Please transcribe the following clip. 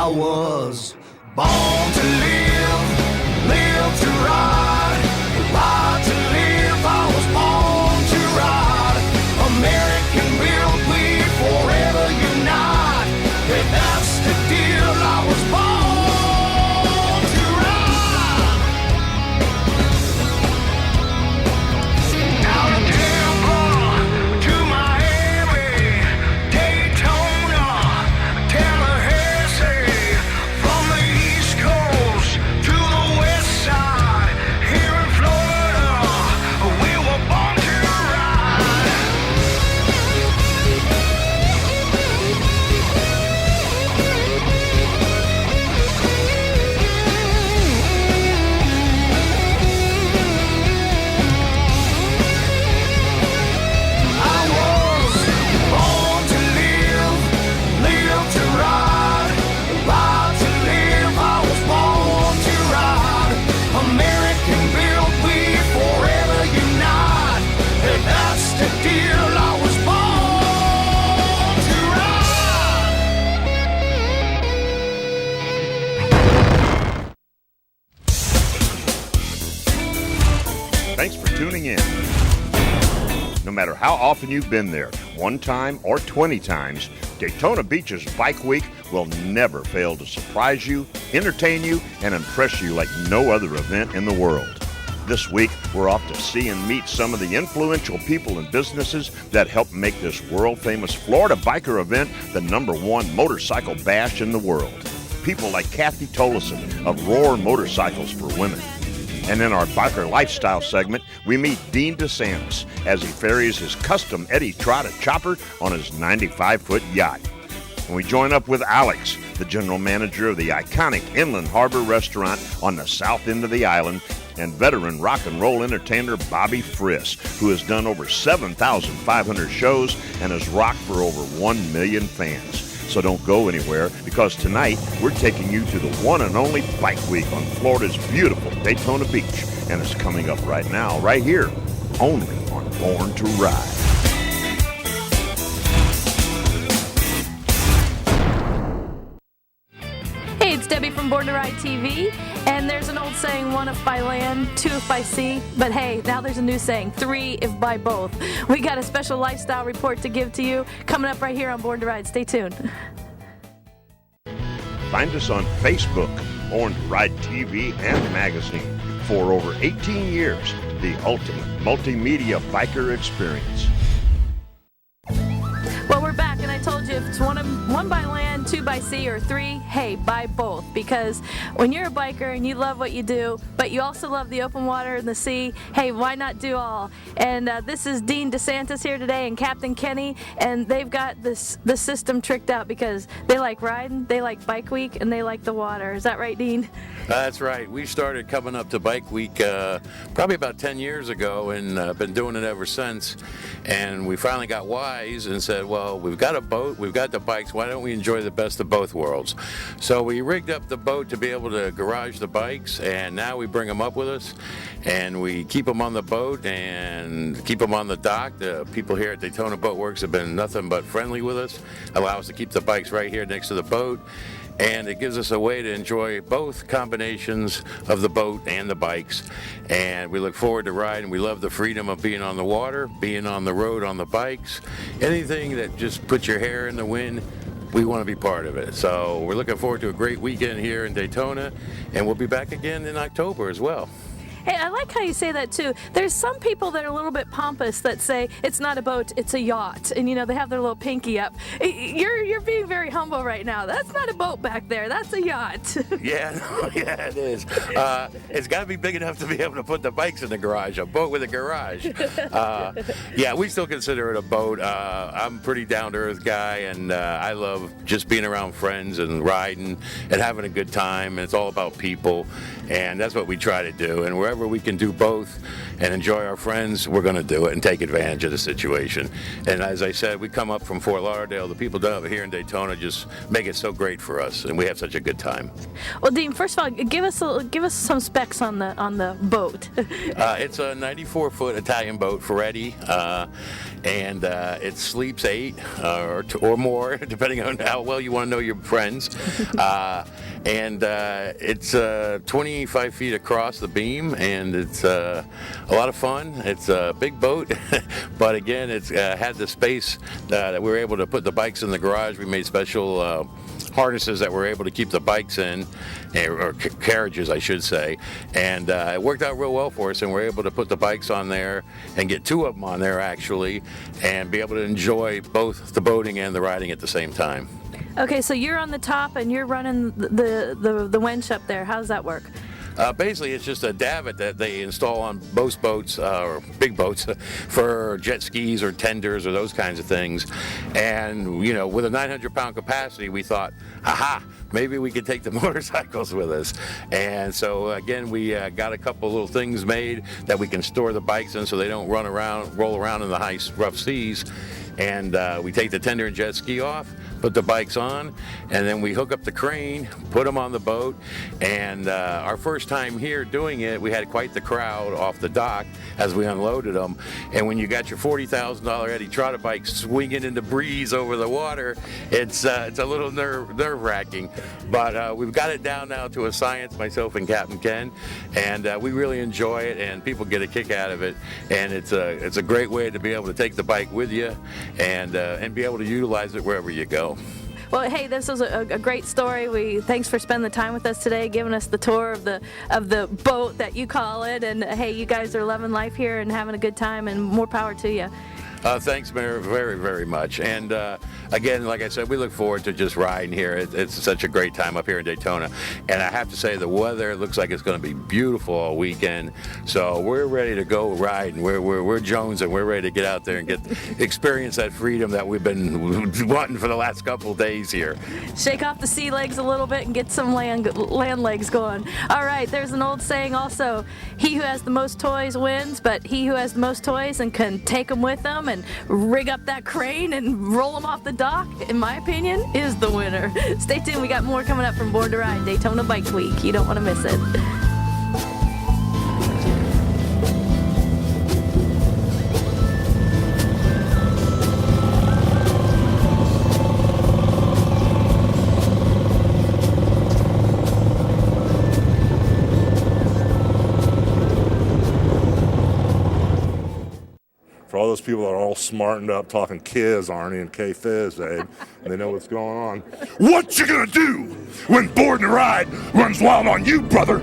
I was born to live, live to ride, ride to live. I was born to ride. American built, we forever unite. And that's the deal. I was born to ride. Out of Tampa to Miami, Daytona, Tallahassee, from the East Coast to the West Side, here in Florida, we were born to ride. I was born to live, live to ride, ride to live. I was born to ride. American built, we forever unite. And that's the deal. I was born to ride. Thanks for tuning in. No matter how often you've been there, one time or 20 times, Daytona Beach's Bike Week will never fail to surprise you, entertain you, and impress you like no other event in the world. This week, we're off to see and meet some of the influential people and businesses that help make this world-famous Florida biker event the #1 motorcycle bash in the world. People like Kathy Tolleson of Roar Motorcycles for Women. And in our biker lifestyle segment, we meet Dean DeSantis as he ferries his custom Eddie Trotta chopper on his 95-foot yacht. And we join up with Alex, the general manager of the iconic Inland Harbor restaurant on the south end of the island, and veteran rock and roll entertainer Bobby Friss, who has done over 7,500 shows and has rocked for over 1 million fans. So don't go anywhere, because tonight we're taking you to the one and only Bike Week on Florida's beautiful Daytona Beach. And it's coming up right now, right here, only on Born to Ride. Hey, it's Debbie from Born to Ride TV, and there's an old saying, 1 if by land, 2 if by sea, but hey, now there's a new saying, 3 if by both. We got a special lifestyle report to give to you coming up right here on Born to Ride. Stay tuned. Find us on Facebook, Born to Ride TV and magazine. For over 18 years, the ultimate multimedia biker experience. Well, we're back, and I told you if it's one by land, 2 by sea, or 3, hey, buy both. Because when you're a biker and you love what you do, but you also love the open water and the sea, hey, why not do all? And this is Dean DeSantis here today and Captain Kenny, and they've got the system tricked out because they like riding, they like Bike Week, and they like the water. Is that right, Dean? That's right. We started coming up to Bike Week probably about 10 years ago, and been doing it ever since. And we finally got wise and said, well, we've got a boat, we've got the bikes, why don't we enjoy the best of both worlds? So we rigged up the boat to be able to garage the bikes, and now we bring them up with us, and we keep them on the boat and keep them on the dock. The people here at Daytona Boat Works have been nothing but friendly with us, allow us to keep the bikes right here next to the boat. And it gives us a way to enjoy both combinations of the boat and the bikes. And we look forward to riding. We love the freedom of being on the water, being on the road on the bikes. Anything that just puts your hair in the wind, we want to be part of it. So we're looking forward to a great weekend here in Daytona, and we'll be back again in October as well. Hey, I like how you say that too. There's some people that are a little bit pompous that say it's not a boat, it's a yacht, and they have their little pinky up. You're being very humble right now. That's not a boat back there. That's a yacht. Yeah, it is. It's got to be big enough to be able to put the bikes in the garage. A boat with a garage. Yeah, we still consider it a boat. I'm a pretty down-to-earth guy, and I love just being around friends and riding and having a good time. And it's all about people, and that's what we try to do. And wherever however we can do both and enjoy our friends, we're going to do it and take advantage of the situation. And as I said, we come up from Fort Lauderdale. The people down here in Daytona just make it so great for us, and we have such a good time. Well, Dean, first of all, give us some specs on the boat. It's a 94-foot Italian boat, Ferretti, and it sleeps 8 or more, depending on how well you want to know your friends. And it's 25 feet across the beam, and it's a lot of fun. It's a big boat, but again, it's had the space that we were able to put the bikes in the garage. We made special harnesses that were able to keep the bikes in, or carriages, I should say, and it worked out real well for us, and we're able to put the bikes on there and get 2 of them on there actually, and be able to enjoy both the boating and the riding at the same time. Okay, so you're on the top and you're running the winch up there. How does that work? Basically, it's just a davit that they install on most boats, or big boats, for jet skis or tenders or those kinds of things. And, you know, with a 900-pound capacity, we thought, aha, maybe we could take the motorcycles with us. And so, again, we got a couple little things made that we can store the bikes in so they don't roll around in the high, rough seas. And we take the tender and jet ski off, put the bikes on, and then we hook up the crane, put them on the boat. And our first time here doing it, we had quite the crowd off the dock as we unloaded them. And when you got your $40,000 Eddie Trotter bike swinging in the breeze over the water, it's a little nerve-wracking. But we've got it down now to a science, myself and Captain Ken, and we really enjoy it, and people get a kick out of it. And it's a great way to be able to take the bike with you and be able to utilize it wherever you go. Well, hey, this was a great story. Thanks for spending the time with us today, giving us the tour of the boat that you call it. And hey, you guys are loving life here and having a good time, and more power to you. Thanks, Mayor, very, very much. And again, like I said, we look forward to just riding here. It's such a great time up here in Daytona. And I have to say, the weather looks like it's going to be beautiful all weekend. So we're ready to go riding. We're Jones, and we're ready to get out there and experience that freedom that we've been wanting for the last couple of days here. Shake off the sea legs a little bit and get some land legs going. All right, there's an old saying also, he who has the most toys wins, but he who has the most toys and can take them with them and rig up that crane and roll them off the dock, in my opinion, is the winner. Stay tuned. We got more coming up from Born to Ride Daytona Bike Week. You don't want to miss it. For all those people that are all smartened up talking Kiz, Arnie, and K-Fizz, and they know what's going on. What you gonna do when Born to Ride runs wild on you, brother?